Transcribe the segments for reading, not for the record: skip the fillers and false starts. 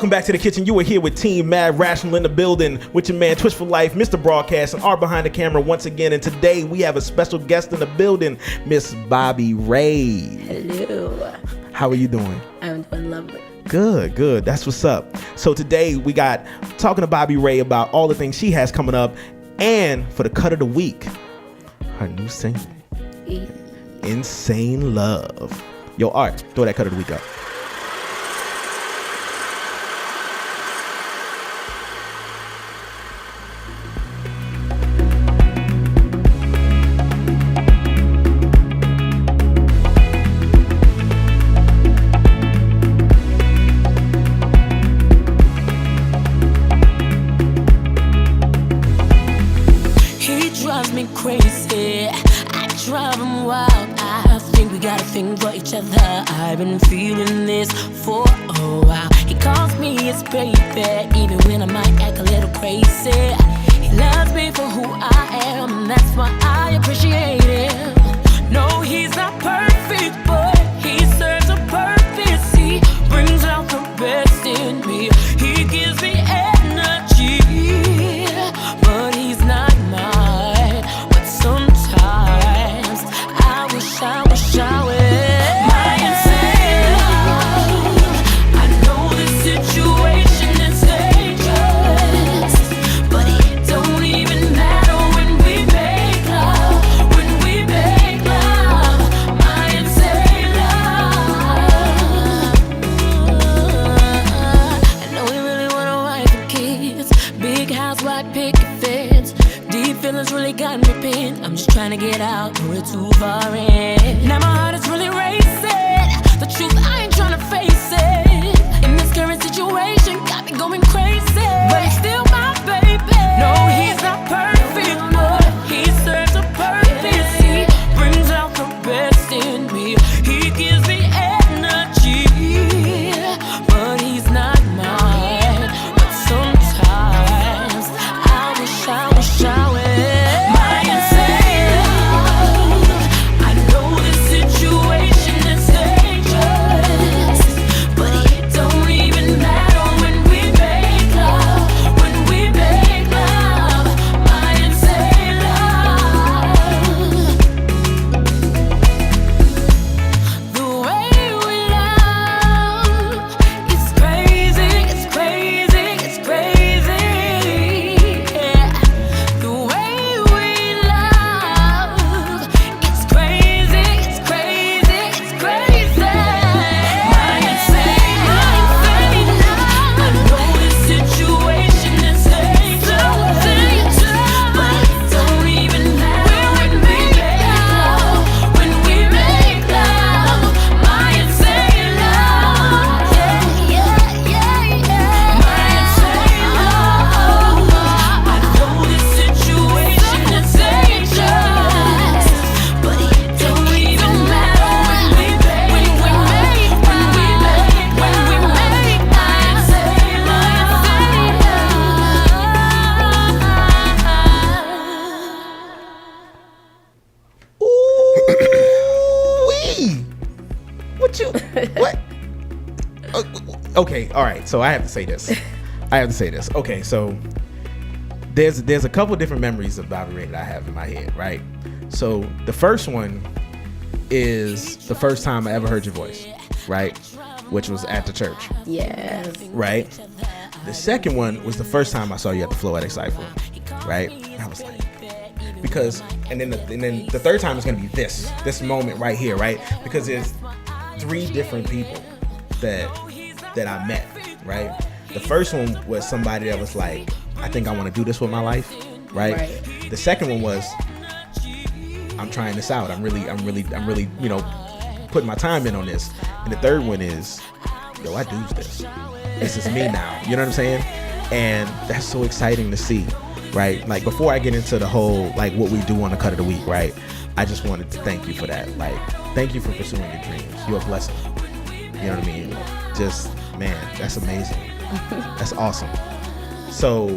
Welcome back to the kitchen. You are here with Team Mad Rational in the building with your man Twitch for Life, MrBroadcast, and our behind the camera once again. And today we have a special guest in the building, Miss Bobbi Rae. Hello. How are you doing? I'm doing lovely. Good. That's what's up. So today we got talking to Bobbi Rae about all the things she has coming up, and for the cut of the week, her new single, Insane Love. Yo, Art, throw that cut of the week up. I've been feeling this for a while. He calls me his baby, even when I might act a little crazy. He loves me for who I am, and that's why I appreciate him. No, he's not perfect, but he serves a purpose. He brings out the best in me. He gives me energy, but he's not mine. But sometimes I wish I would. Really got me pinned. I'm just trying to get out, but we're too far in. Now my heart is really racing. The truth, I ain't trying to face it. In this current situation, got me going crazy. But he's still my baby. No, he's not perfect, but he serves a purpose. He brings out the best in me. He gives me energy, but he's not mine. But sometimes I wish I would. Okay, all right. So I have to say this. Okay, so there's a couple different memories of Bobbi Rae that I have in my head, right? So the first one is the first time I ever heard your voice, right? Which was at the church. Yes. Right? The second one was the first time I saw you at the Floetic Cypher, right? And I was like, because, and then the third time is gonna be this moment right here, right? Because there's three different people that I met, right? The first one was somebody that was like, I think I want to do this with my life, right? The second one was, I'm trying this out. I'm really, you know, putting my time in on this. And the third one is, yo, I do this. This is me now. You know what I'm saying? And that's so exciting to see, right? Like, before I get into the whole, like, what we do on the cut of the week, right? I just wanted to thank you for that. Like, thank you for pursuing your dreams. You're a blessing. You know what I mean? Just, man, that's amazing. That's awesome. So,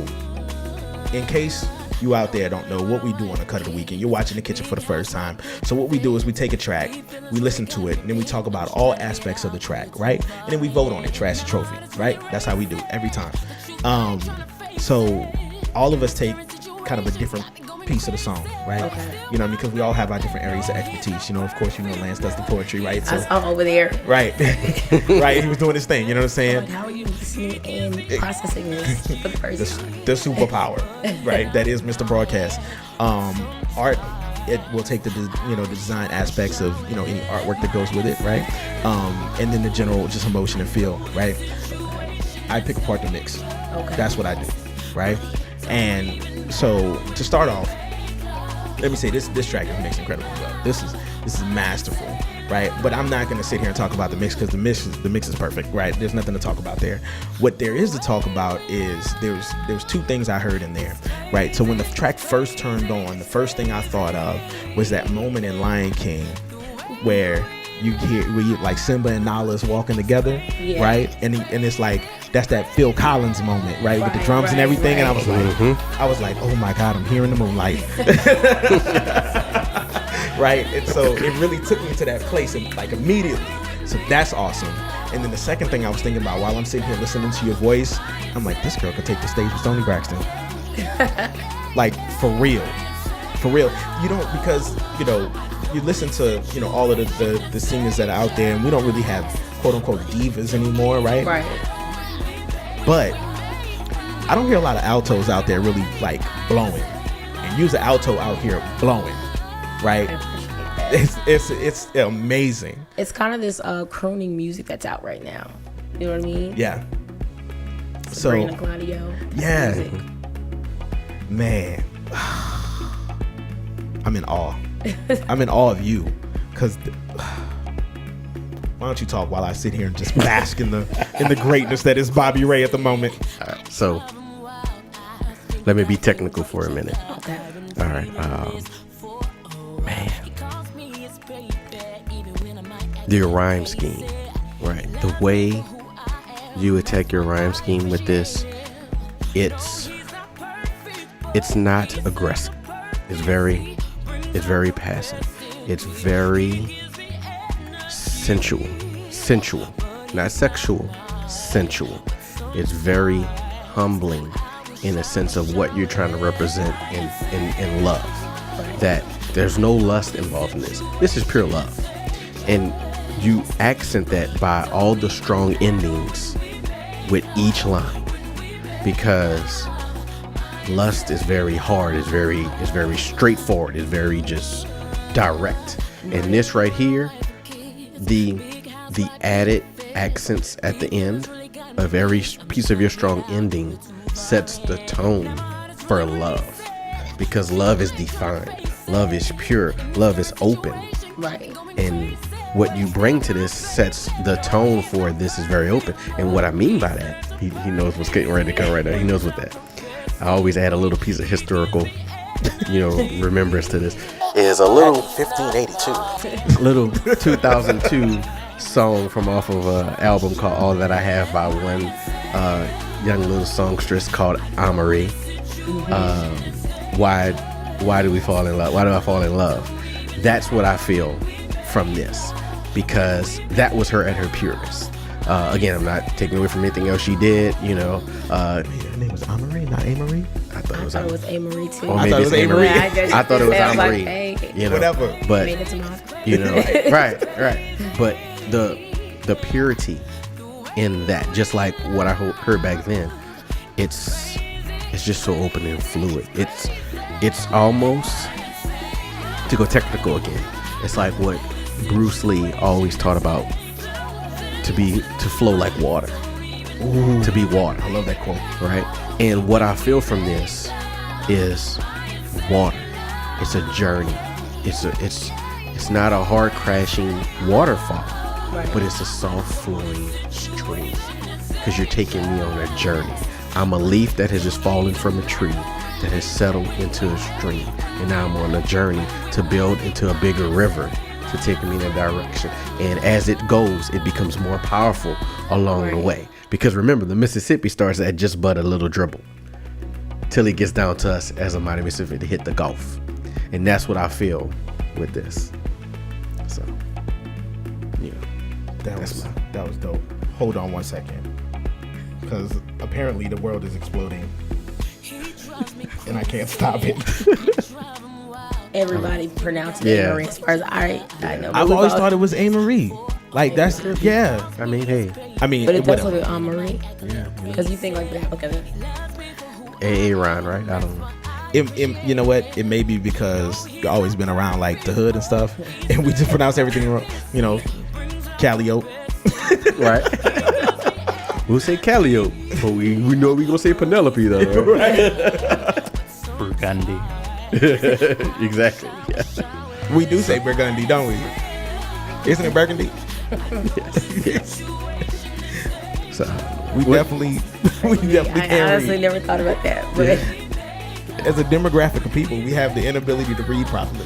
in case you out there don't know what we do on a cut of the weekend. You're watching The Kitchen for the first time. So what we do is we take a track, we listen to it, and then we talk about all aspects of the track, right? And then we vote on it, trash the trophy, right? That's how we do it every time. So all of us take kind of a different piece of the song, right? Okay. You know, because we all have our different areas of expertise. You know, of course, Lance does the poetry, right? I saw over there. Right. Right. He was doing his thing. You know what I'm saying? Like, how are you listening and processing this for the first time? The superpower, right? That is MrBroadcast. Art, it will take the design aspects of any artwork that goes with it, right? And then the general just emotion and feel, right? I pick apart the mix. Okay. That's what I do, right? And so to start off, let me say this track is mixed incredibly well. This is masterful, right? But I'm not gonna sit here and talk about the mix because the mix is perfect, right? There's nothing to talk about there. What there is to talk about is there's two things I heard in there, right? So when the track first turned on, the first thing I thought of was that moment in Lion King where you like Simba and Nala's walking together, right? And it's like that's that Phil Collins moment, right? With the drums and everything. And I was like, oh my God, I'm hearing the moonlight. Right? And so it really took me to that place and like immediately. So that's awesome. And then the second thing I was thinking about while I'm sitting here listening to your voice, I'm like, this girl could take the stage with Toni Braxton. Like for real. Because you listen to all of the singers that are out there, and we don't really have quote unquote divas anymore, right? But I don't hear a lot of altos out there really like blowing, and use an alto out here blowing, right? It's amazing. It's kind of this crooning music that's out right now. You know what I mean? Yeah. Sabrina Claudio. Yeah. Music. Man, I'm in awe. I'm in awe of you, because why don't you talk while I sit here and just bask in the greatness that is Bobbi Rae at the moment. All right, so let me be technical for a minute. Okay. All right, man, your rhyme scheme, right? The way you attack your rhyme scheme with this, it's not aggressive. It's very passive. It's very sensual, not sexual, sensual. It's very humbling in a sense of what you're trying to represent in love. That there's no lust involved in this. This is pure love. And you accent that by all the strong endings with each line, because lust is very hard, it's very straightforward, it's very just direct. And this right here, the added accents at the end of every piece of your strong ending sets the tone for love, because love is defined, love is pure, love is open, right? And what you bring to this sets the tone for this is very open. And what I mean by that, he knows what's getting ready to come right now. He knows what that. I always add a little piece of historical, remembrance to this. Is a little 1582, little 2002 song from off of an album called All That I Have by one young little songstress called M.A.D. Why do we fall in love? Why do I fall in love? That's what I feel from this, because that was her at her purest. Again, I'm not taking away from anything else she did. Her name was A-Marie, not A-Marie. I thought it was A-Marie too. Or maybe it's A-Marie. I thought it was A-Marie. Hey, whatever. But made it to my right. But the purity in that, just like what I heard back then, it's just so open and fluid. It's almost, to go technical again, it's like what Bruce Lee always taught about, to flow like water. Ooh, to be water. I love that quote. Right? And what I feel from this is water. It's a journey. It's not a hard crashing waterfall, right, but it's a soft flowing stream, because you're taking me on a journey. I'm a leaf that has just fallen from a tree that has settled into a stream, and now I'm on a journey to build into a bigger river to take me in a direction. And as it goes, it becomes more powerful along the way. Because remember, the Mississippi starts at just but a little dribble. till he gets down to us as a mighty Mississippi to hit the golf. And that's what I feel with this. So, yeah. That was dope. Hold on one second. Because apparently the world is exploding. And I can't stop it. Everybody pronounces it Marie as far as I know. I've always thought it was A-Marie. Like, that's, yeah. I mean, hey. But it does look like Marie. Yeah. Because you think like that. Okay. Aaron, right? I don't know. You know what? It may be because you've always been around like the hood and stuff, and we just pronounce everything wrong. You know, Calliope. Right. We'll say Calliope, but we know we gonna say Penelope though. Right? Burgundy. Exactly. Yeah. We do say Burgundy, don't we? Isn't it Burgundy? Yes. So we definitely I honestly never thought about that, but as a demographic of people, we have the inability to read properly,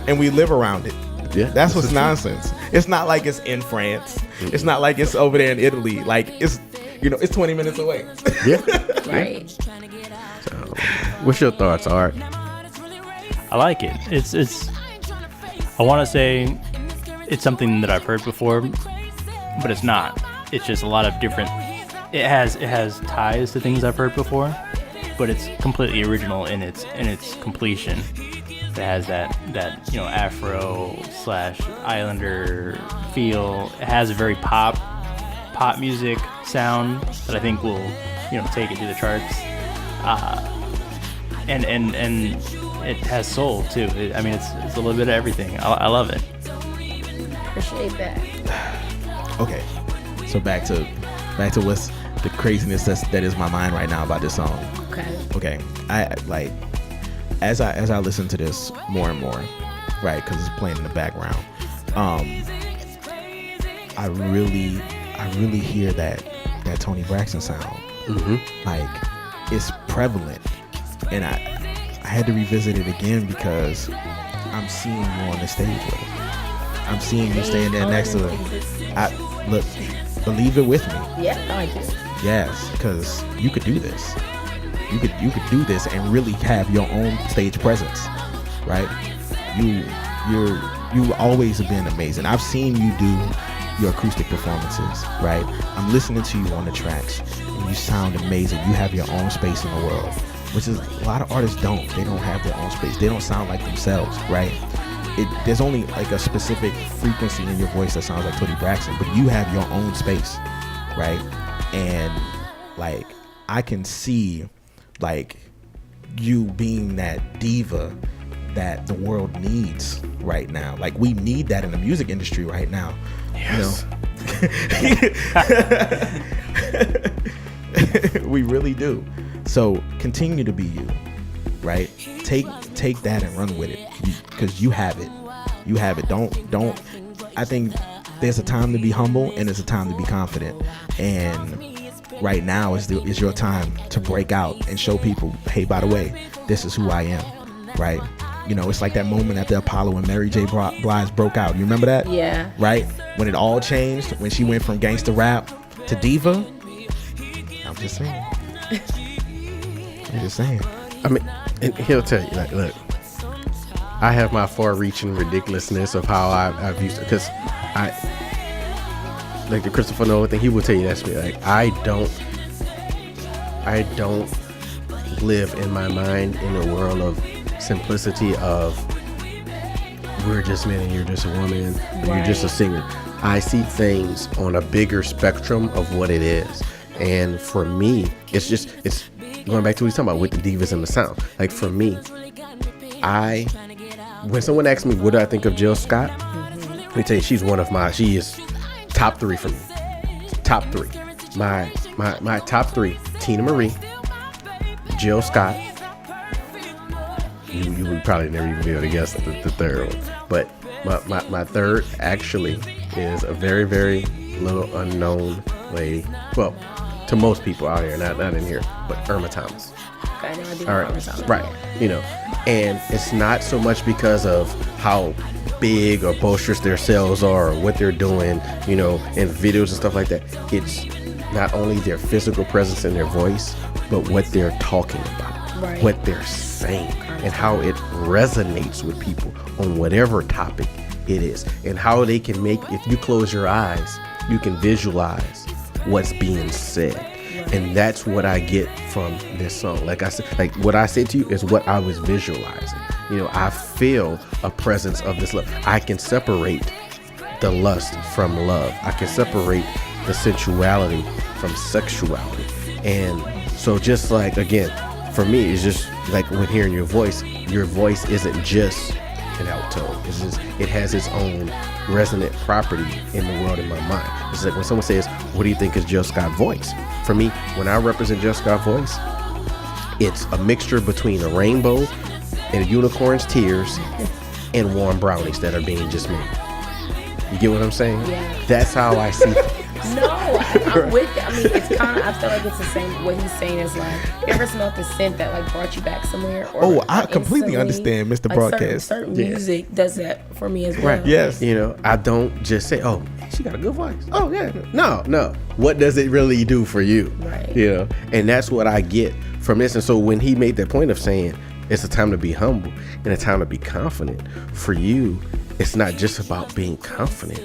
and we live around it. Yeah, that's what's nonsense. It's not like it's in France. It's not like it's over there in Italy. Like it's 20 minutes away. Yeah. Right. So, what's your thoughts, Art? I like it. It's. I want to say it's something that I've heard before, but it's not. It's just a lot of different. It has ties to things I've heard before, but it's completely original in its completion. It has that Afro / Islander feel. It has a very pop music sound that I think will take it to the charts. And it has soul too. It's a little bit of everything. I love it. Appreciate that. Okay, so back to what's the craziness that is my mind right now about this song. Okay, I like as I listen to this more and more, right? Because it's playing in the background. I really hear that Toni Braxton sound. Mm-hmm. Like it's prevalent, and I had to revisit it again because I'm seeing you on the stage with it. I'm seeing you standing there next to them. Look, believe it with me. Yeah, I do. Yes, because you could do this. You could do this and really have your own stage presence, right? You've always been amazing. I've seen you do your acoustic performances, right? I'm listening to you on the tracks, and you sound amazing. You have your own space in the world, which is a lot of artists don't. They don't have their own space. They don't sound like themselves, right? There's only like a specific frequency in your voice that sounds like Toni Braxton, but you have your own space, right? And like I can see like you being that diva that the world needs right now. Like we need that in the music industry right now. Yes. We really do. So continue to be you, right? Take that and run with it, because you have it. You have it. Don't. I think there's a time to be humble and there's a time to be confident. And right now is your time to break out and show people, hey, by the way, this is who I am, right? It's like that moment at the Apollo when Mary J. Blige broke out. You remember that? Yeah. Right? When it all changed, when she went from gangster rap to diva. I'm just saying. I mean, and he'll tell you, like, look, I have my far-reaching ridiculousness of how I've used it, because I, like the Christopher Nolan thing, he will tell you that's me. Like, I don't live in my mind in a world of simplicity of we're just men and you're just a woman, and you're just a singer. I see things on a bigger spectrum of what it is, and for me, it's going back to what he's talking about with the divas and the sound. Like for me, when someone asks me what do I think of Jill Scott, let me tell you, she is top 3 for me. Top 3. My top 3: Tina Marie, Jill Scott. You would probably never even be able to guess the third one. But my third actually is a very, very little unknown lady. Well, to most people out here, not in here, but Irma Thomas. Okay, I do all right, Irma Thomas. Right. And it's not so much because of how big or boisterous their sales are or what they're doing, in videos and stuff like that. It's not only their physical presence and their voice, but what they're talking about, Right. what they're saying, and how it resonates with people on whatever topic it is, and how they can make, if you close your eyes, you can visualize what's being said. And that's what I get from this song. Like I said, like what I said to you is what I was visualizing. You know, I feel a presence of this love. I can separate the lust from love. I can separate the sensuality from sexuality. And so just like, again, for me, it's just like when hearing your voice isn't just an alto. It's just, it has its own resonant property in the world in my mind. It's like when someone says, what do you think is Jill Scott's voice? For me, when I represent Jill Scott's voice, it's a mixture between a rainbow and a unicorn's tears and warm brownies that are being just made. You get what I'm saying? Yeah. That's how I see it. No, I'm with it. I mean, it's kind of, I feel like it's the same. What he's saying is like, you ever smelled the scent that like brought you back somewhere? Or Oh, I completely instantly? understand, Mr. Like Broadcast. certain Yeah. music does that for me as well. Right. Yes. You know, I don't just say, oh, she got a good voice. Oh, yeah. No. What does it really do for you? Right. You know, and that's what I get from this. And so when he made that point of saying it's a time to be humble and a time to be confident, for you, it's not just about being confident,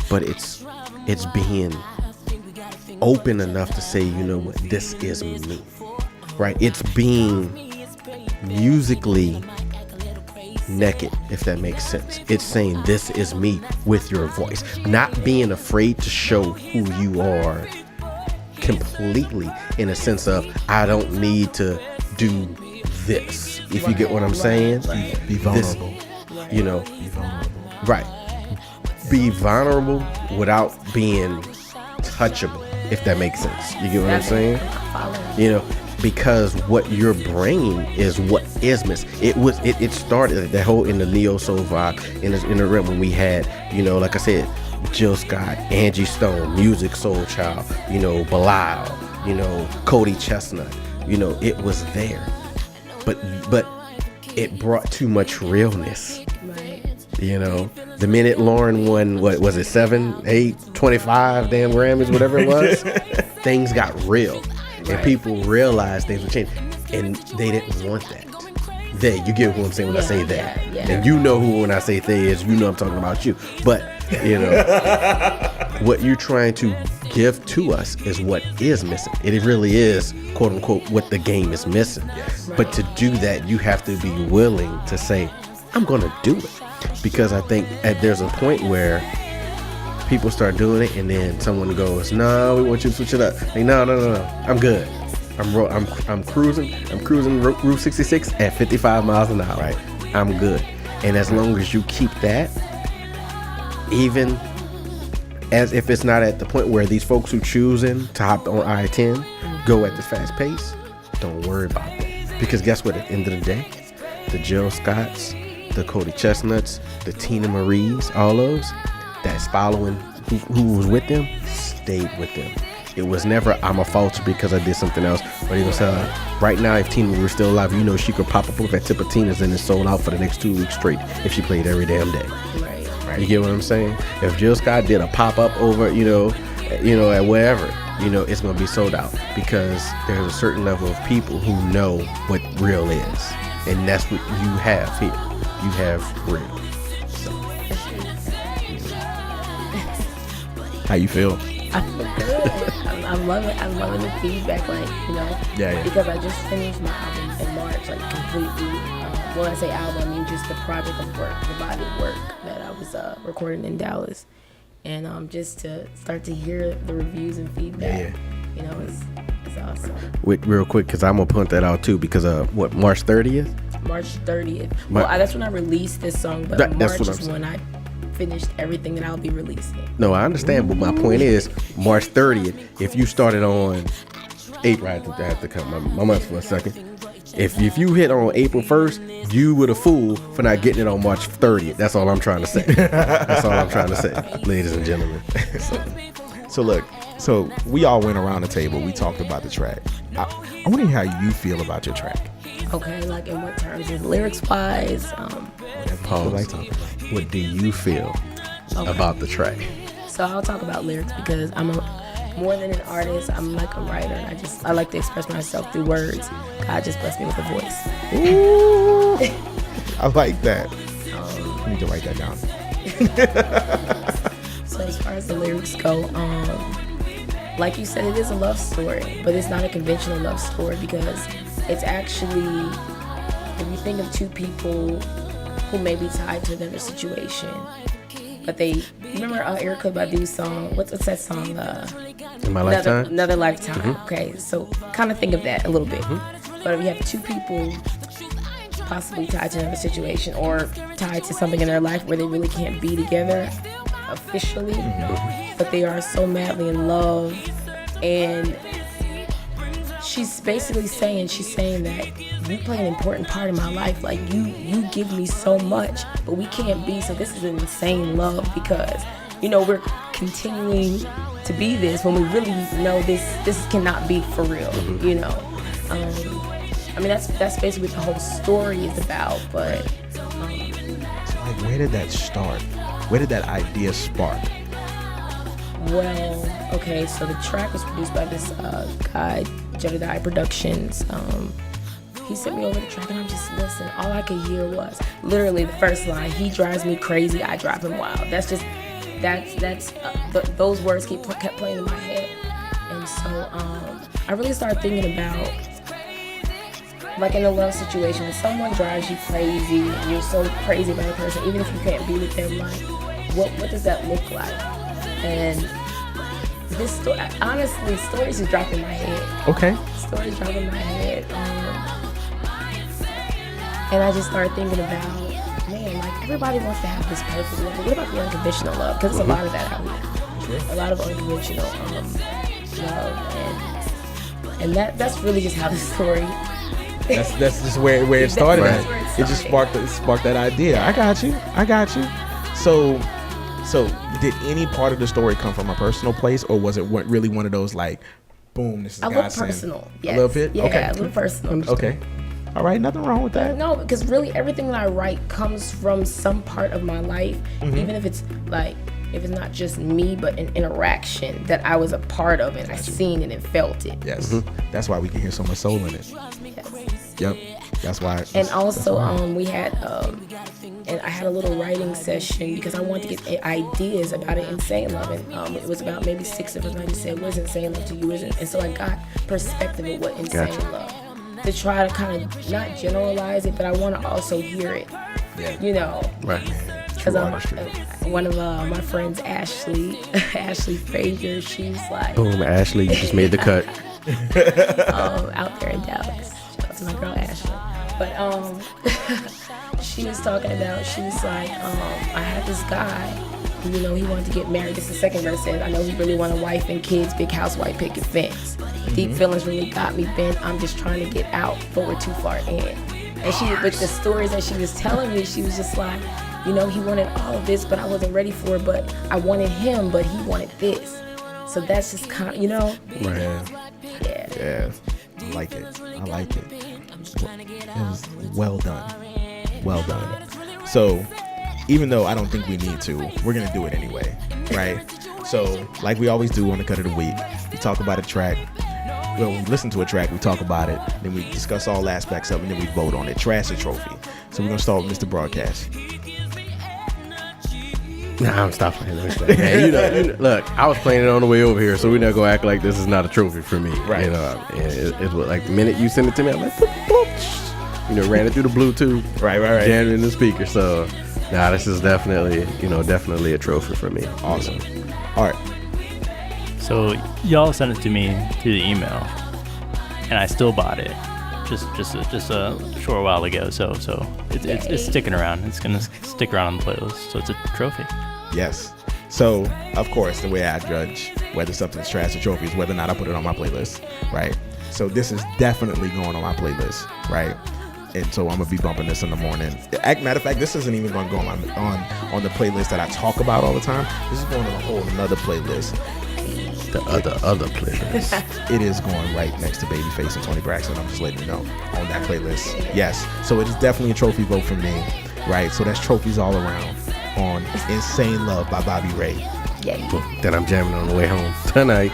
but it's being open enough to say, you know what, this is me. Right? It's being musically naked, if that makes sense. It's saying this is me with your voice, not being afraid to show who you are completely, in a sense of I don't need to do this, if you get what I'm saying. Be vulnerable. You know, Be vulnerable. right, be vulnerable without being touchable, if that makes sense. You get what I'm saying? You know, because what you're bringing is what is missing. It started that whole in the neo soul vibe in the realm when we had, you know, like I said, Jill Scott, Angie Stone, Music Soul Child, you know, Belial, you know, Cody Chestnut, you know, it was there, but it brought too much realness. Right. You know, the minute Lauren won, what was it, 7, 8, 25 damn Grammys, whatever it was, things got real. And people realized things would change. And they didn't want that. You get what I'm saying when I say that. Yeah. And you know who when I say they is, you know I'm talking about you. But, you know, what you're trying to give to us is what is missing. It really is, quote unquote, what the game is missing. Yes. But to do that, you have to be willing to say, I'm going to do it. Because I think there's a point where people start doing it and then someone goes, no, we want you to switch it up. Like, no, I'm good. I'm cruising Route 66 at 55 miles an hour. Right. I'm good. And as long as you keep that, even as if it's not at the point where these folks who choosing to hop on I-10 go at this fast pace, don't worry about that. Because guess what? At the end of the day, the Jill Scotts, the Cody Chestnuts, the Tina Maries, all those that's following who was with them stayed with them. It was never I'm a falter because I did something else. But even so, right now, if Tina were still alive, you know she could pop up with that tip of Tina's and it's sold out for the next 2 weeks straight if she played every damn day. Right. You get what I'm saying? If Jill Scott did a pop up over, you know, at wherever, you know, it's gonna be sold out because there's a certain level of people who know what real is, and that's what you have here. You have real. So, How you feel? I feel good. I'm loving the feedback, like, you know. Yeah. Because I just finished my album in March, like completely. When I say album, I mean just the project of work, the body of work that I was recording in Dallas, and just to start to hear the reviews and feedback, you know, it's awesome. Wait, real quick, because I'm gonna point that out too, because March 30th. March 30th. Well, that's when I released this song, but That's March what I'm is saying. when I finished everything that I'll be releasing. No, I understand, but my point is March 30th. If you started on April, I have to count my months for a second. If you hit on April 1st, you were the fool for not getting it on March 30th. That's all I'm trying to say. That's all I'm trying to say, ladies and gentlemen. So look, so we all went around the table. We talked about the track. I want to hear how you feel about your track. Okay, like in what terms? Is lyrics wise? Pause. Like talking about. What do you feel about the track? So I'll talk about lyrics because more than an artist, I'm like a writer, and I like to express myself through words. God just blessed me with a voice. Ooh, I like that. I need to write that down. So as far as the lyrics go, like you said, it is a love story, but it's not a conventional love story because it's actually, if you think of two people who may be tied to another situation, but they remember Erykah Badu's song. What's that song? In My Lifetime. Another Lifetime. Okay, so kind of think of that a little bit. But if you have two people possibly tied to another situation or tied to something in their life where they really can't be together officially, but they are so madly in love, and she's basically saying that you play an important part in my life. Like you give me so much, but we can't be. So this is an insane love because, you know, we're continuing to be this when we really know this cannot be for real. You know, I mean that's basically what the whole story is about. But So like, where did that start? Where did that idea spark? well, okay, so the track was produced by this guy, Jedediah Productions. He sent me over the track and I'm just listening. All I could hear was literally the first line: "He drives me crazy, I drive him wild." That's those words kept playing in my head, and so I really started thinking about, like in a love situation, when someone drives you crazy and you're so crazy about a person, even if you can't be with them, like what does that look like? And this story, honestly, stories just drop in my head. Okay. Stories drop in my head. And I just started thinking about, man, like everybody wants to have this perfect love, but what about the unconditional love? Because there's a lot of that out here. A lot of unconditional love, and that's really just how the story. That's just where it started. That's At. where it It just started. sparked that idea. I got you. So did any part of the story come from a personal place, or was it really one of those like, boom, this is A God little sent? personal. Yes. A little bit. Yeah, Okay. a little personal. Okay. All right. Nothing wrong with that. No, because really everything that I write comes from some part of my life, even if it's not just me, but an interaction that I was a part of and I seen it and felt it. Yes. That's why we can hear so much soul in it. Yes. Yep. That's why. And also, we had, and I had a little writing session because I wanted to get ideas about an insane love, and it was about maybe 6 of us. And I just said, "What is insane love to you?" And so I got perspective of what insane love, to try to kind of not generalize it, but I want to also hear it. Yeah. You know. Right. Because one of my friends, Ashley Frazier, she's like, Boom, Ashley, you just made the cut. out there in Dallas. Shout out to my girl Ashley. But she was like, I had this guy who, you know, he wanted to get married. This is the second verse says, "I know he really want a wife and kids, big house, white picket fence. Deep feelings really got me bent. I'm just trying to get out, but we're too far in." And but the stories that she was telling me, she was just like, you know, he wanted all of this, but I wasn't ready for it. But I wanted him, but he wanted this. So that's just kind of, you know. Right. Yeah. I like it. It was well done. So, even though I don't think we need to, we're gonna do it anyway, right? So, like we always do on the Cut of the Week, we talk about a track. Well, we listen to a track, we talk about it, then we discuss all aspects of it, and then we vote on it. Trash or trophy. So we're gonna start with MrBroadcast. Nah, I'm stopping. Man, you know, look, I was playing it on the way over here, so we're not gonna act like this is not a trophy for me. Right. You know, it's what, like the minute you send it to me, I'm like, boop, boop, you know, ran it through the Bluetooth, Right. jammed it in the speaker. So, nah, this is definitely a trophy for me. Awesome. All right. So y'all sent it to me through the email, and I still bought it just a short while ago. So it's sticking around. It's gonna stick around on the playlist. So it's a trophy. Yes. So, of course, the way I judge whether something's trash or trophy is whether or not I put it on my playlist, right? So this is definitely going on my playlist, right? And so I'm gonna be bumping this in the morning. Matter of fact, this isn't even gonna go on the playlist that I talk about all the time. This is going on a whole another playlist. The other playlist. It is going right next to Babyface and Tony Braxton. I'm just letting you know on that playlist. Yes. So it is definitely a trophy vote for me, right? So that's trophies all around on Insane Love by Bobbi Rae. Yeah. Then I'm jamming on the way home tonight.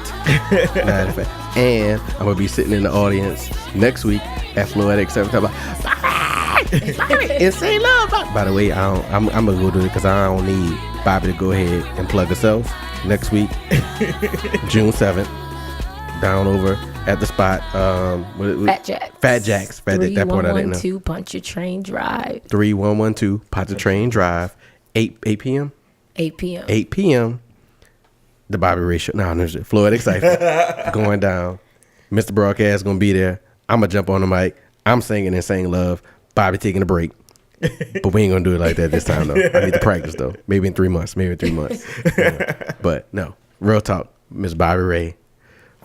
Matter of fact. And I'm gonna be sitting in the audience next week at Floetic 7 talking about Insane Love. By the way, I'm gonna go do it because I don't need Bobbi to go ahead and plug herself next week, June 7th, down over at the spot. Fat Jack's. That part I didn't know. 3112 Pontchartrain Drive. 3112 Pontchartrain Drive. 8 p.m. 8 p.m. 8 p.m. The Bobbi Rae show. No, there's Floetic Cypher going down. MrBroadcast gonna be there. I'm gonna jump on the mic. I'm singing Insane Love. Bobbi taking a break. But we ain't gonna do it like that this time though. I need to practice though. Maybe in 3 months. But no, real talk. Miss Bobbi Rae,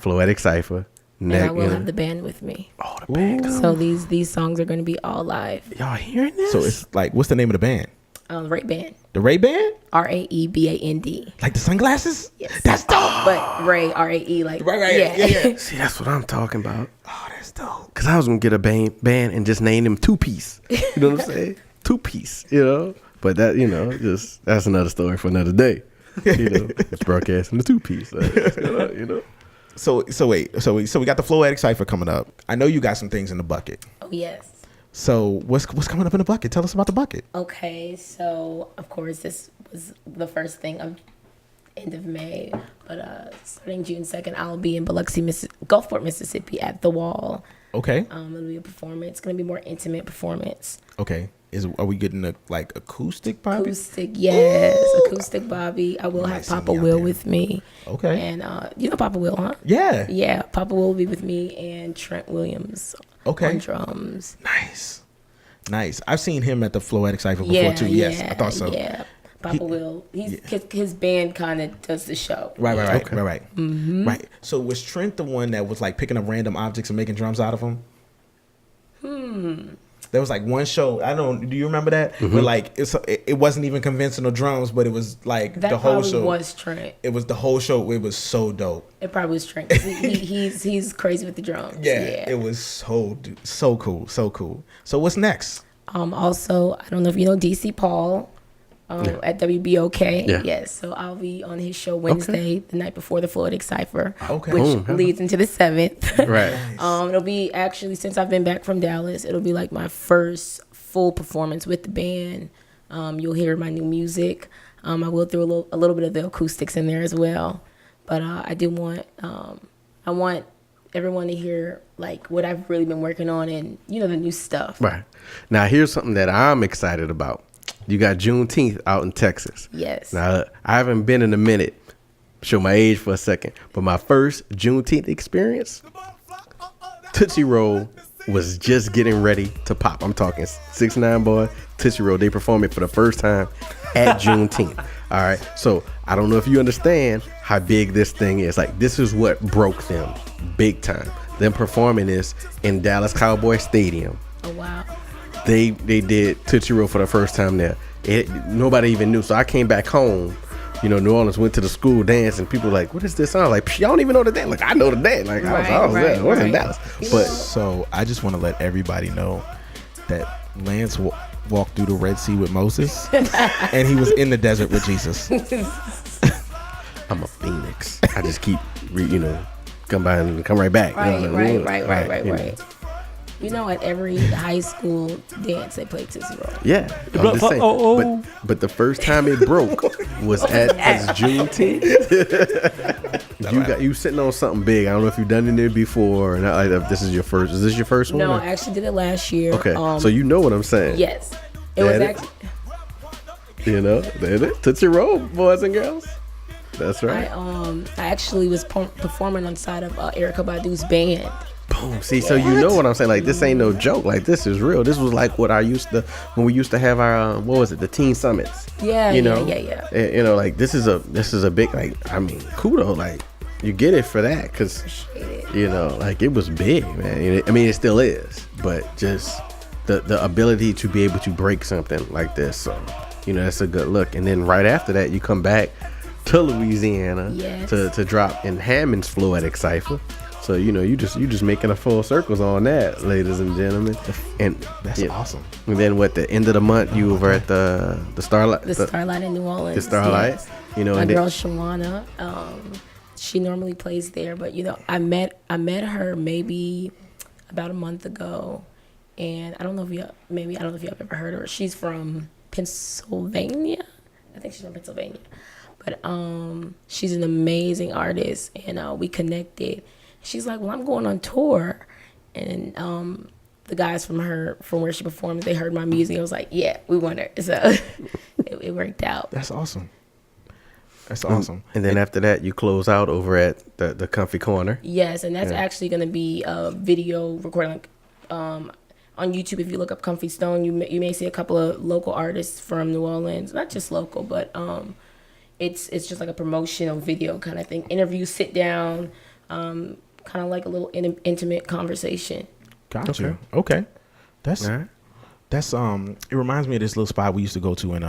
Floetic Cypher. And I will have the band with me. Oh, the band. So these songs are gonna be all live. Y'all hearing this? So it's like, what's the name of the band? Rae Band. The Rae Band? RAEBAND. Like the sunglasses? Yes. That's dope. But Rae, RAE, like Right. Yeah. See, that's what I'm talking about. Oh, that's dope. Cause I was gonna get a band and just name them 2-piece. You know what I'm saying? 2-piece. You know. But that, just that's another story for another day. It's broadcasting the 2-piece. So wait. So we got the Floetic Cypher coming up. I know you got some things in the bucket. Oh yes. So what's coming up in the bucket? Tell us about the bucket. Okay, so of course this was the first thing of end of May, but starting June 2nd, I'll be in Biloxi, Gulfport, Mississippi at The Wall. Okay. It'll be a performance. It's gonna be more intimate performance. Okay. Are we getting a acoustic Bobbi? Acoustic, yes. Ooh. Acoustic Bobbi. I will have Papa Will with me. Okay. And you know Papa Will, huh? Yeah. Yeah, Papa Will be with me and Trent Williams. Okay. On drums. Nice. I've seen him at the Floetic Cypher before too. Yes, I thought so. Yeah. Papa Will. His band kind of does the show. Right. Okay. Right. Mm-hmm. Right. So was Trent the one that was like picking up random objects and making drums out of them? There was like one show. Do you remember that? Mm-hmm. Where like it wasn't even conventional drums, but it was like that the whole probably show. Was Trent. It was the whole show. It was so dope. It probably was Trent. He's crazy with the drums. Yeah. It was so cool. So what's next? Also, I don't know if you know DC Paul. At WBOK. Yeah. Yes. So I'll be on his show Wednesday, the night before the Floetic Cypher, which Boom. leads into the 7th. Right. It'll be actually, since I've been back from Dallas, it'll be like my first full performance with the band. You'll hear my new music. I will throw a little bit of the acoustics in there as well. But I do want, I want everyone to hear like what I've really been working on and, the new stuff. Right. Now, here's something that I'm excited about. You got Juneteenth out in Texas. Yes. Now, I haven't been in a minute. Show my age for a second. But my first Juneteenth experience, Tootsie Roll was just getting ready to pop. I'm talking 6ix9ine boy, Tootsie Roll. They performed it for the first time at Juneteenth. All right. So I don't know if you understand how big this thing is. Like, this is what broke them big time. Them performing this in Dallas Cowboy Stadium. Oh, wow. They did Tootsie Roll for the first time there. Nobody even knew. So I came back home. New Orleans, went to the school dance, and people were like, what is this? I was like, y'all don't even know the dance. Like, I know the dance. Like, I was there. I was in Dallas. But so I just want to let everybody know that Lance walked through the Red Sea with Moses, and he was in the desert with Jesus. I'm a phoenix. I just keep, come by and come right back. Right. At every high school dance they play Tootsie Roll. Yeah, I'm just saying. But the first time it broke was at Juneteenth. You sitting on something big. I don't know if you've done it there before or not. Like, this is your first. Is this your first one? No, I actually did it last year. Okay, so you know what I'm saying. Yes, it was actually. Tootsie Roll, boys and girls. That's right. I actually was performing on side of Erykah Badu's band. Boom. See, so you know what I'm saying. Like, this ain't no joke. Like, this is real. This was like what when we used to have our the teen summits. Yeah. Like this is a big, like, I mean, kudos. Like, you get it for that because like, it was big, man. I mean, it still is, but just the ability to be able to break something like this. So that's a good look. And then right after that, you come back to Louisiana to drop in Hammond's Floetic Cypher. So you just making a full circles on that, ladies and gentlemen. And That's awesome. And then the end of the month you were at the Starlight. The Starlight in New Orleans. The Starlight. Yes. My girl Shawana, she normally plays there, but I met her maybe about a month ago, and I don't know if y'all have ever heard of her. She's from Pennsylvania. I think she's from Pennsylvania. But she's an amazing artist, and we connected. She's like, well, I'm going on tour. And the guys from where she performs, they heard my music. I was like, yeah, we want her. So it worked out. That's awesome. That's awesome. And then after that, you close out over at the Comfy Corner. Yes, and that's actually going to be a video recording. On YouTube, if you look up Comfy Stone, you may see a couple of local artists from New Orleans. Not just local, but it's just like a promotional video kind of thing. Interview, sit down, kind of like a little intimate conversation. Gotcha. Okay. That's it reminds me of this little spot we used to go to in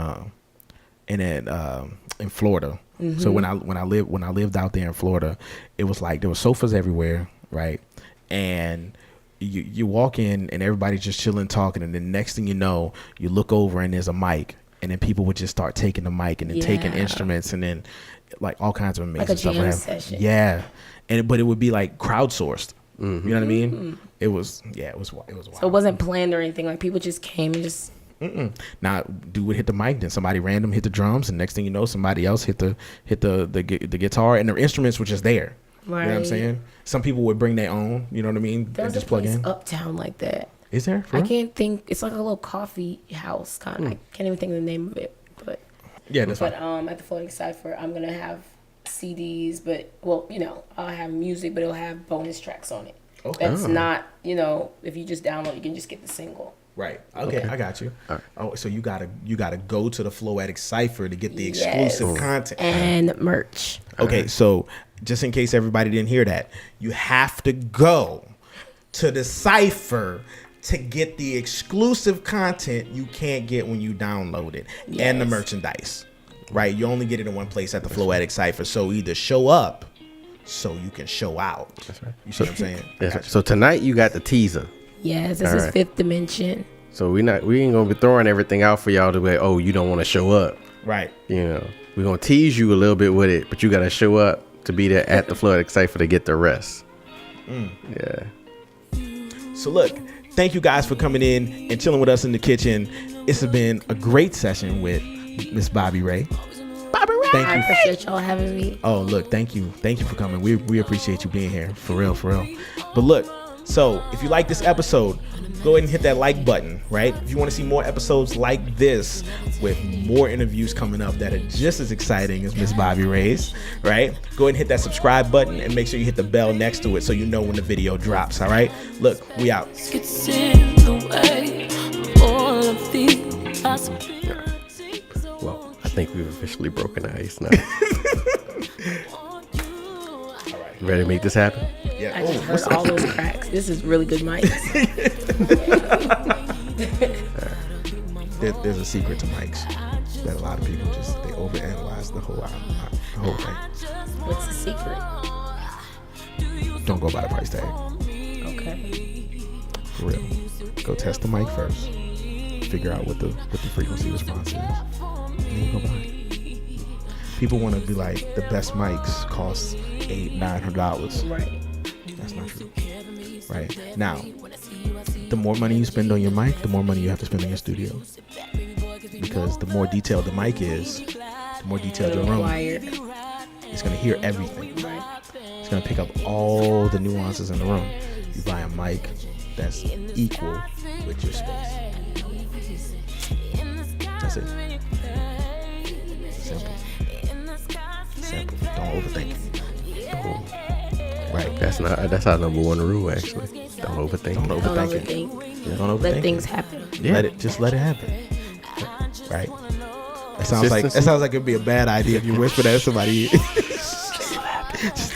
Florida. Mm-hmm. So when I lived out there in Florida, it was like there were sofas everywhere, right? And you walk in and everybody's just chilling, talking, and then next thing you know, you look over and there's a mic, and then people would just start taking the mic and then taking instruments, and then like all kinds of amazing like a stuff. jam session. Yeah, but it would be like crowdsourced. Mm-hmm. You know what I mean? It was wild. So it wasn't planned or anything. Like people just came and just. Now, dude would hit the mic, then somebody random hit the drums, and next thing you know, somebody else hit the guitar, and the instruments were just there. Right. You know what I'm saying? Some people would bring their own. You know what I mean? There's just a plug place in. uptown like that. Is there? I can't think. It's like a little coffee house kind of. I can't even think of the name of it. But yeah, that's fine. At the Floating Cypher, I'm gonna have CDs, but I'll have music, but it'll have bonus tracks on it. Okay. That's not if you just download, you can just get the single. Right. Okay, I got you. Right. Oh, so you gotta go to the Floetic Cypher to get the exclusive content and merch. Okay, so just in case everybody didn't hear that, you have to go to the Cypher to get the exclusive content you can't get when you download it, and the merchandise. Right, you only get it in one place at the Floetic Cypher. So either show up, so you can show out. That's right. You see what I'm saying? Yes. So tonight you got the teaser. Yes, this is Fifth Dimension. So we ain't gonna be throwing everything out for y'all to be like, oh, you don't want to show up. Right. We're gonna tease you a little bit with it, but you gotta show up to be there at the Floetic Cypher to get the rest. Yeah. So look, thank you guys for coming in and chilling with us in the kitchen. It's been a great session with Miss Bobbi Rae. Bobbi Rae. Thank you. I appreciate y'all having me. Oh, look, thank you for coming. We appreciate you being here, for real. But look, so if you like this episode, go ahead and hit that like button, right? If you want to see more episodes like this with more interviews coming up that are just as exciting as Miss Bobbi Rae's, right? Go ahead and hit that subscribe button and make sure you hit the bell next to it so you know when the video drops, all right? Look, we out. Gets in the way of all of the possibilities. Well, I think we've officially broken the ice now. All right. Ready to make this happen? Yeah. I just heard all those cracks. This is really good mics. There's a secret to mics that a lot of people they overanalyze the whole thing. What's the secret? Don't go by the price tag. Okay. For real. Go test the mic first. Figure out what the frequency response is. And then you go buy it. People want to be like, the best mics cost $800-$900. Right. That's not true. Right. Now, the more money you spend on your mic, the more money you have to spend on your studio. Because the more detailed the mic is, the more detailed your room. It's going to hear everything. Right. It's going to pick up all the nuances in the room. You buy a mic that's equal with your space. That's it. Simple. Don't overthink it. Right. That's our number one rule, actually. Don't overthink. Don't overthink it. Yeah, don't overthink let things happen. Yeah. Let it happen. Right. That sounds like it'd be a bad idea if you whisper that to somebody. Just